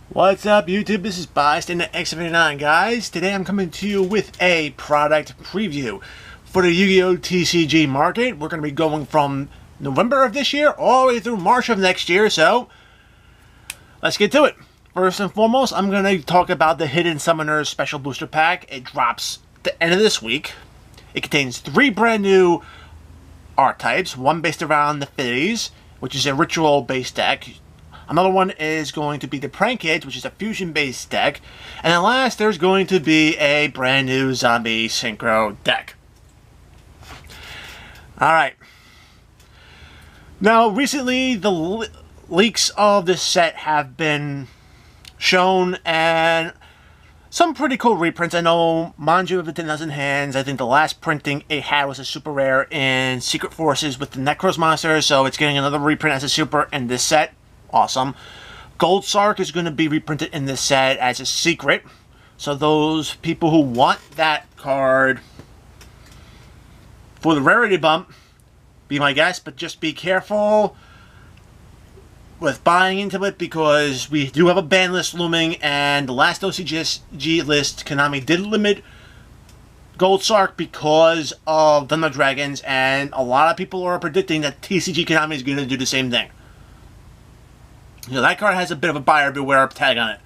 What's up, YouTube? This is Bystander X79, guys. Today I'm coming to you with a product preview for the Yu-Gi-Oh! TCG market. We're going to be going from November of this year all the way through March of next year, so let's get to it. First and foremost, I'm going to talk about the Hidden Summoners Special Booster Pack. It drops the end of this week. It contains 3 brand new archetypes, one based around the Fiddies, which is a ritual-based deck. Another one is going to be the Prank Kids, which is a fusion-based deck. And then last, there's going to be a brand new Zombie Synchro deck. Alright. Now, recently, the leaks of this set have been shown, and some pretty cool reprints. I know Manju of the 10,000 Hands, I think the last printing it had was a super rare in Secret Forces with the Necros monster, so it's getting another reprint as a super in this set. Awesome. Gold Sark is going to be reprinted in this set as a secret. So those people who want that card for the rarity bump, be my guest, but just be careful with buying into it because we do have a ban list looming, and the last OCG list, Konami did limit Gold Sark because of Thunder Dragons, and a lot of people are predicting that TCG Konami is going to do the same thing. You know, that card has a bit of a buyer beware tag on it.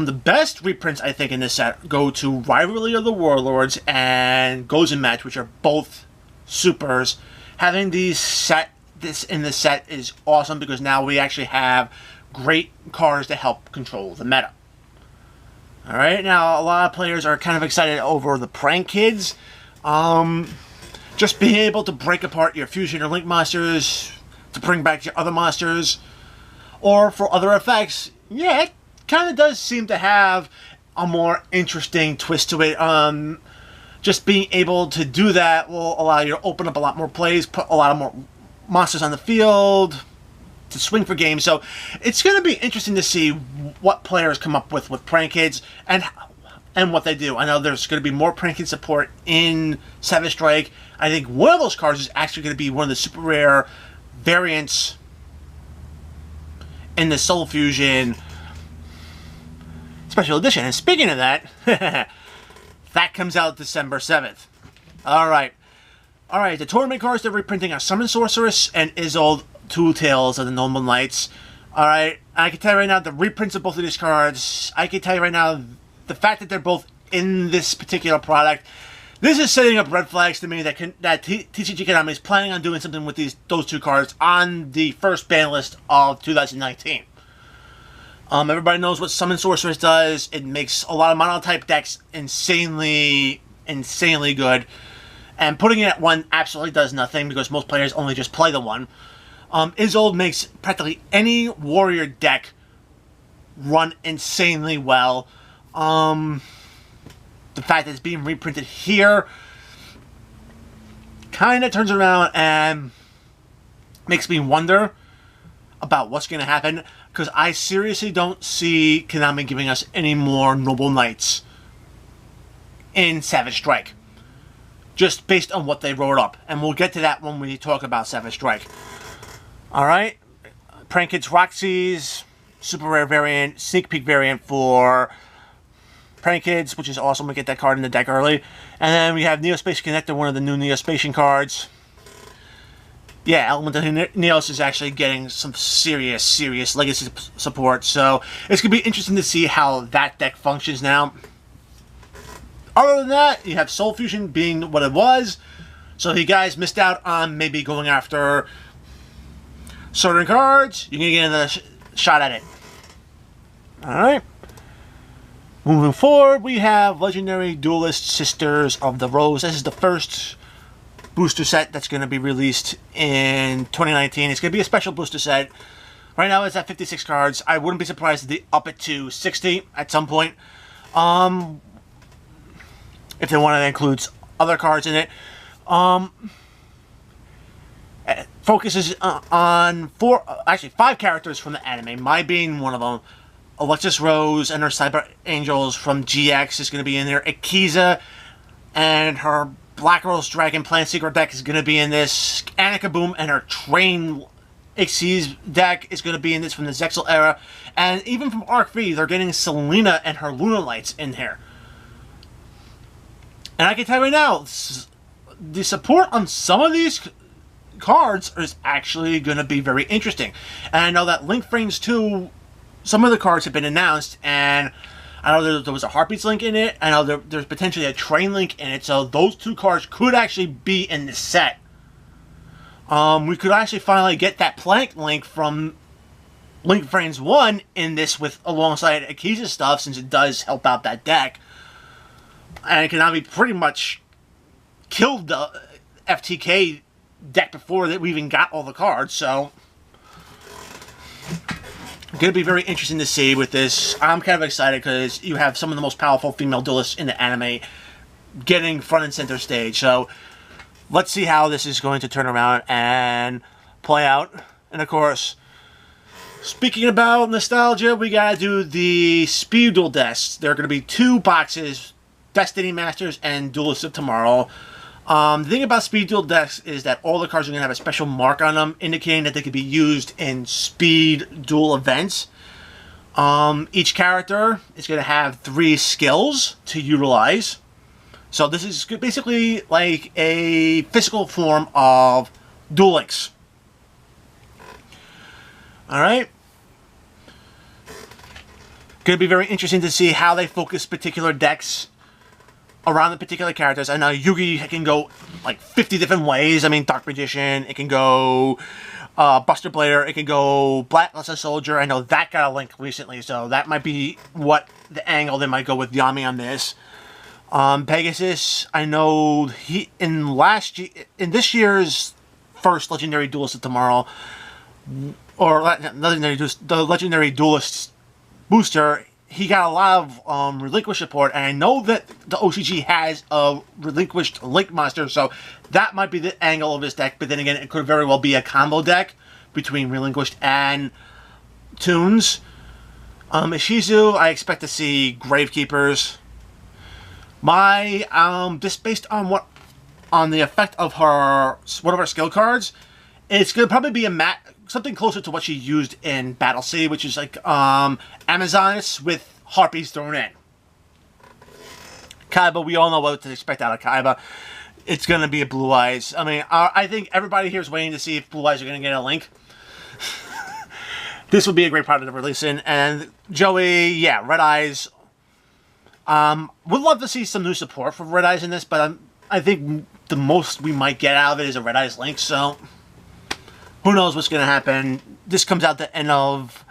The best reprints, I think, in this set go to Rivalry of the Warlords and Gozen Match, which are both supers. Having this in the set is awesome because now we actually have great cards to help control the meta. Alright, now a lot of players are kind of excited over the Prank Kids. Just being able to break apart your Fusion or Link monsters to bring back your other monsters, or for other effects, yeah, it kind of does seem to have a more interesting twist to it. Just being able to do that will allow you to open up a lot more plays, put a lot of more monsters on the field, to swing for games. So it's going to be interesting to see what players come up with Prank Kids and what they do. I know there's going to be more Prank Kid support in Savage Strike. I think one of those cards is actually going to be one of the super rare variants in the Soul Fusion Special Edition. And speaking of that, that comes out December 7th. Alright. Alright, the tournament cards they're reprinting are Summon Sorceress and Isolde, Two Tales of the Noble Knights. Alright, I can tell you right now, the reprints of both of these cards, I can tell you right now, the fact that they're both in this particular product, this is setting up red flags to me that TCG Konami is planning on doing something with those two cards on the first ban list of 2019. Everybody knows what Summon Sorceress does. It makes a lot of mono-type decks insanely good. And putting it at 1 absolutely does nothing because most players only just play the 1. Isolde makes practically any warrior deck run insanely well. The fact that it's being reprinted here kind of turns around and makes me wonder about what's going to happen, because I seriously don't see Konami giving us any more Noble Knights in Savage Strike, just based on what they wrote up, and we'll get to that when we talk about Savage Strike. Alright, Prank Kids Roxy's super rare variant, sneak peek variant for Prank Kids, which is awesome. We get that card in the deck early. And then we have Neospace Connector, one of the new Neospatian cards. Yeah, Element of Neos is actually getting some serious legacy support. So it's going to be interesting to see how that deck functions now. Other than that, you have Soul Fusion being what it was. So if you guys missed out on maybe going after certain cards, you can get another shot at it. Alright. Moving forward, we have Legendary Duelist Sisters of the Rose. This is the first booster set that's going to be released in 2019. It's going to be a special booster set. Right now it's at 56 cards. I wouldn't be surprised if they up it to 60 at some point. If they want to include other cards in it. It focuses on 5 characters from the anime, Mai being one of them. Alexis Rose and her Cyber Angels from GX is going to be in there. Akiza and her Black Rose Dragon Plant Secret deck is going to be in this. Annika Boom and her Train Xyz's deck is going to be in this from the Zexal era. And even from Arc V, they're getting Selena and her Lunar Lights in here. And I can tell you right now, the support on some of these cards is actually going to be very interesting. And I know that Link Frames 2, some of the cards have been announced, and I know there was a Heartbeats Link in it. I know there's potentially a Train Link in it, so those two cards could actually be in the set. We could actually finally get that Plank Link from Link Frames 1 in this with alongside Akiza's stuff, since it does help out that deck. And Konami pretty much killed the FTK deck before that we even got all the cards, so going to be very interesting to see with this. I'm kind of excited because you have some of the most powerful female duelists in the anime getting front and center stage, so let's see how this is going to turn around and play out. And of course, speaking about nostalgia, we gotta do the Speed Duel decks. There are going to be 2 boxes, Destiny Masters and Duelists of Tomorrow. The thing about Speed Duel decks is that all the cards are going to have a special mark on them, indicating that they could be used in Speed Duel events. Each character is going to have 3 skills to utilize. So this is basically like a physical form of Duel Links. Alright. Going to be very interesting to see how they focus particular decks around the particular characters. I know Yugi can go like 50 different ways. I mean, Dark Magician, it can go Buster Blader, it can go Blackluster Soldier. I know that got a link recently, so that might be what the angle they might go with Yami on this. Pegasus, I know he in this year's first Legendary Duelist of Tomorrow, or the Legendary Duelist booster, he got a lot of relinquished support, and I know that the OCG has a relinquished Link monster, so that might be the angle of this deck. But then again, it could very well be a combo deck between relinquished and tunes. Ishizu, I expect to see Gravekeepers. Just based on the effect of one of her skill cards, it's gonna probably be something closer to what she used in Battle City, which is like Amazonas with Harpies thrown in. Kaiba, we all know what to expect out of Kaiba. It's going to be a Blue Eyes. I mean, I think everybody here is waiting to see if Blue Eyes are going to get a link. This would be a great product to release in. And Joey, yeah, Red Eyes. Would love to see some new support for Red Eyes in this, but I think the most we might get out of it is a Red Eyes link, so who knows what's going to happen. This comes out the end of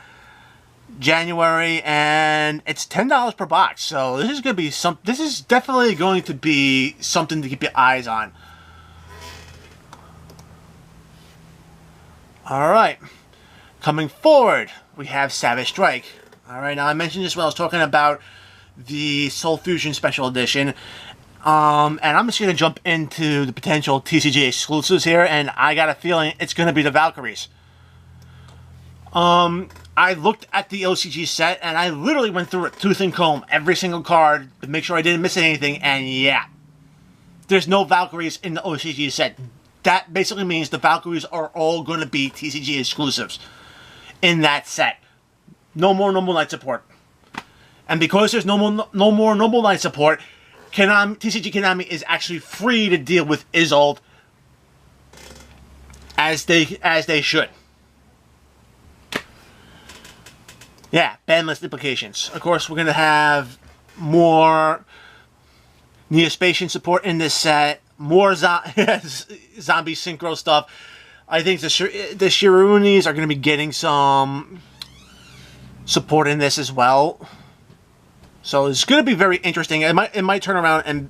January, and it's $10 per box. So this is going to be this is definitely going to be something to keep your eyes on. All right, coming forward, we have Savage Strike. All right, now I mentioned this when I was talking about the Soul Fusion Special Edition. And I'm just going to jump into the potential TCG exclusives here, and I got a feeling it's going to be the Valkyries. I looked at the OCG set, and I literally went through it tooth and comb, every single card, to make sure I didn't miss anything, and yeah. There's no Valkyries in the OCG set. That basically means the Valkyries are all going to be TCG exclusives in that set. No more Noble Knight support. And because there's no more Noble Knight support, TCG Konami is actually free to deal with Isolde as they should. Yeah, ban list implications. Of course, we're going to have more Neospatian support in this set, more zombie synchro stuff. I think the Shirunis are going to be getting some support in this as well. So it's going to be very interesting. It might turn around and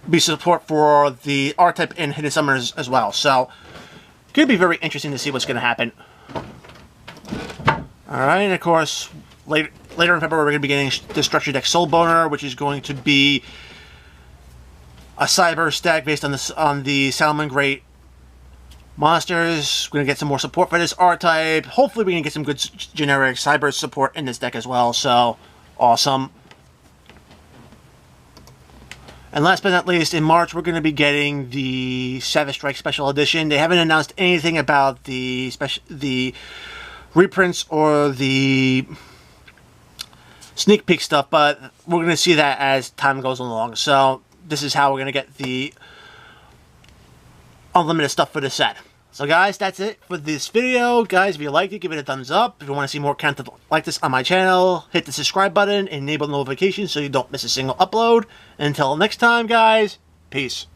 be support for the R-Type in Hidden Summoners as well. So it's going to be very interesting to see what's going to happen. Alright, and of course, later in February we're going to be getting the Structure Deck Soul Boner, which is going to be a Cyber deck based on the Salmon Great monsters. We're going to get some more support for this R-Type. Hopefully we can get some good generic Cyber support in this deck as well. So awesome. And last but not least, in March, we're going to be getting the Savage Strike Special Edition. They haven't announced anything about the reprints or the sneak peek stuff, but we're going to see that as time goes along. So this is how we're going to get the unlimited stuff for the set. So guys, that's it for this video. Guys, if you liked it, give it a thumbs up. If you want to see more content like this on my channel, hit the subscribe button, enable notifications so you don't miss a single upload. Until next time, guys, peace.